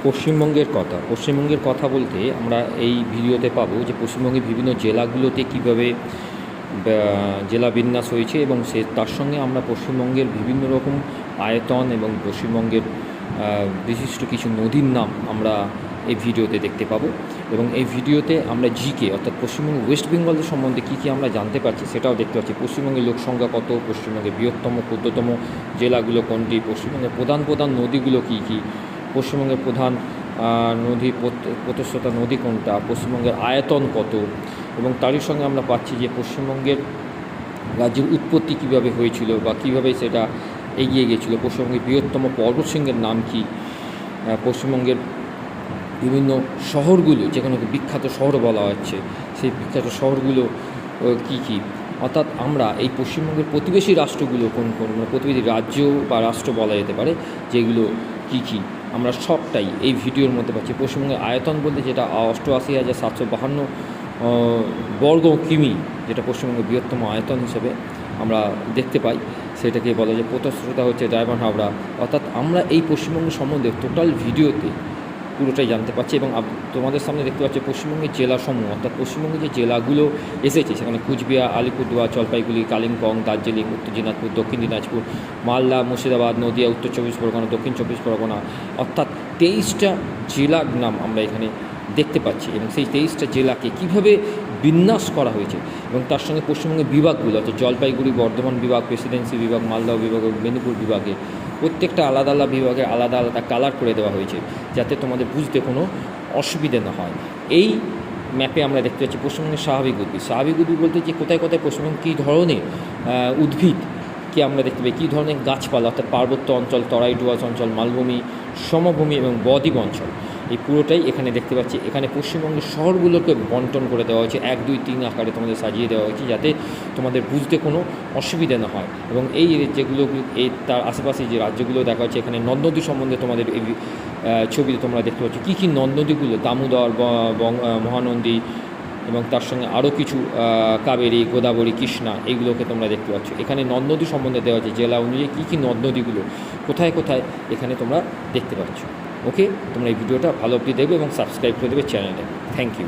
পশ্চিমবঙ্গের কথা বলতে আমরা এই ভিডিওতে পাবো যে পশ্চিমবঙ্গের বিভিন্ন জেলাগুলোতে কীভাবে জেলা বিন্যাস হয়েছে এবং তার সঙ্গে আমরা পশ্চিমবঙ্গের বিভিন্ন রকম আয়তন এবং পশ্চিমবঙ্গের বিশিষ্ট কিছু নদীর নাম আমরা এই ভিডিওতে দেখতে পাবো। এবং এই ভিডিওতে আমরা জিকে অর্থাৎ পশ্চিমবঙ্গ ওয়েস্ট বেঙ্গলের সম্বন্ধে কী কী আমরা জানতে পারছি সেটাও দেখতে পাচ্ছি। পশ্চিমবঙ্গের লোকসংখ্যা কত, পশ্চিমবঙ্গের বৃহত্তম ক্ষুদ্রতম জেলাগুলো কোনটি, পশ্চিমবঙ্গের প্রধান নদীগুলো কী কী, পশ্চিমবঙ্গের প্রধান নদী প্রতিষ্ঠাতা নদী কোনটা, পশ্চিমবঙ্গের আয়তন কত, এবং তারই সঙ্গে আমরা পাচ্ছি যে পশ্চিমবঙ্গের রাজ্যের উৎপত্তি কীভাবে হয়েছিল বা কীভাবে সেটা এগিয়ে গিয়েছিল, পশ্চিমবঙ্গের বৃহত্তম পর্বতশৃঙ্গের নাম কী, পশ্চিমবঙ্গের বিভিন্ন শহরগুলো যেখানে বিখ্যাত শহর বলা হচ্ছে সেই বিখ্যাত শহরগুলো কী কী, অর্থাৎ আমরা এই পশ্চিমবঙ্গের প্রতিবেশী রাষ্ট্রগুলো কোন কোন, মানে প্রতিবেশী রাজ্য বা রাষ্ট্র বলা যেতে পারে, যেগুলো কী কী আমরা সবটাই এই ভিডিওর মধ্যে পাচ্ছি। পশ্চিমবঙ্গের আয়তন বলতে যেটা 88,752 বর্গ কিমি, যেটা পশ্চিমবঙ্গের বৃহত্তম আয়তন হিসেবে আমরা দেখতে পাই, সেটাকে বলা যায়। প্রতিষ্ঠাতা হচ্ছে ডায়মন্ড হাবড়া। অর্থাৎ আমরা এই পশ্চিমবঙ্গ সম্বন্ধে টোটাল ভিডিওতে পুরোটাই জানতে পারছি। এবং তোমাদের সামনে দেখতে পাচ্ছি পশ্চিমবঙ্গের জেলাসমূহ, অর্থাৎ পশ্চিমবঙ্গের যে জেলাগুলো এসেছে সেখানে কুচবিহার, আলিপুরদুয়ার, জলপাইগুড়ি, কালিম্পং, দার্জিলিং, উত্তর দিনাজপুর, দক্ষিণ দিনাজপুর, মালদা, মুর্শিদাবাদ, নদিয়া, উত্তর 24 পরগনা, দক্ষিণ 24 পরগনা, অর্থাৎ 23টা জেলার নাম আমরা এখানে দেখতে পাচ্ছি। এবং সেই 23টা জেলাকে কীভাবে বিন্যাস করা হয়েছে এবং তার সঙ্গে পশ্চিমবঙ্গের বিভাগগুলো, অর্থাৎ জলপাইগুড়ি, বর্ধমান বিভাগ, প্রেসিডেন্সি বিভাগ, মালদা বিভাগ, মেদিনীপুর বিভাগে প্রত্যেকটা আলাদা আলাদা বিভাগে আলাদা আলাদা কালার করে দেওয়া হয়েছে যাতে তোমাদের বুঝতে কোনো অসুবিধে না হয়। এই ম্যাপে আমরা দেখতে পাচ্ছি পশ্চিমবঙ্গের স্বাভাবিক উদ্ভিদ বলতে যে কোথায় কোথায় পশ্চিমবঙ্গে কী ধরনের উদ্ভিদকে আমরা দেখতে পাই, কী ধরনের গাছপালা, অর্থাৎ পার্বত্য অঞ্চল, তরাই ডুয়ার্স অঞ্চল, মালভূমি, সমভূমি এবং বদ্বীপ অঞ্চল, এই পুরোটাই এখানে দেখতে পাচ্ছি। এখানে পশ্চিমবঙ্গের শহরগুলোকে বন্টন করে দেওয়া হয়েছে, 1, 2, 3 আকারে তোমাদের সাজিয়ে দেওয়া হয়েছে যাতে তোমাদের বুঝতে কোনো অসুবিধা না হয়। এবং এই যেগুলো তার আশেপাশে যে রাজ্যগুলো দেখা হচ্ছে, এখানে নদ নদী সম্বন্ধে তোমাদের এই ছবিতে তোমরা দেখতে পাচ্ছ কী কী নদ নদীগুলো, দামোদর, মহানন্দী এবং তার সঙ্গে আরও কিছু কাবেরী, গোদাবরী, কৃষ্ণা, এইগুলোকে তোমরা দেখতে পাচ্ছ। এখানে নদ নদী সম্বন্ধে দেওয়া হচ্ছে জেলা অনুযায়ী কী কী নদ নদীগুলো কোথায় কোথায় এখানে তোমরা দেখতে পাচ্ছ। ওকে, তোমরা এই ভিডিওটা ভালো অবধি দেখবে এবং সাবস্ক্রাইব করে দেবে চ্যানেলে। Thank you.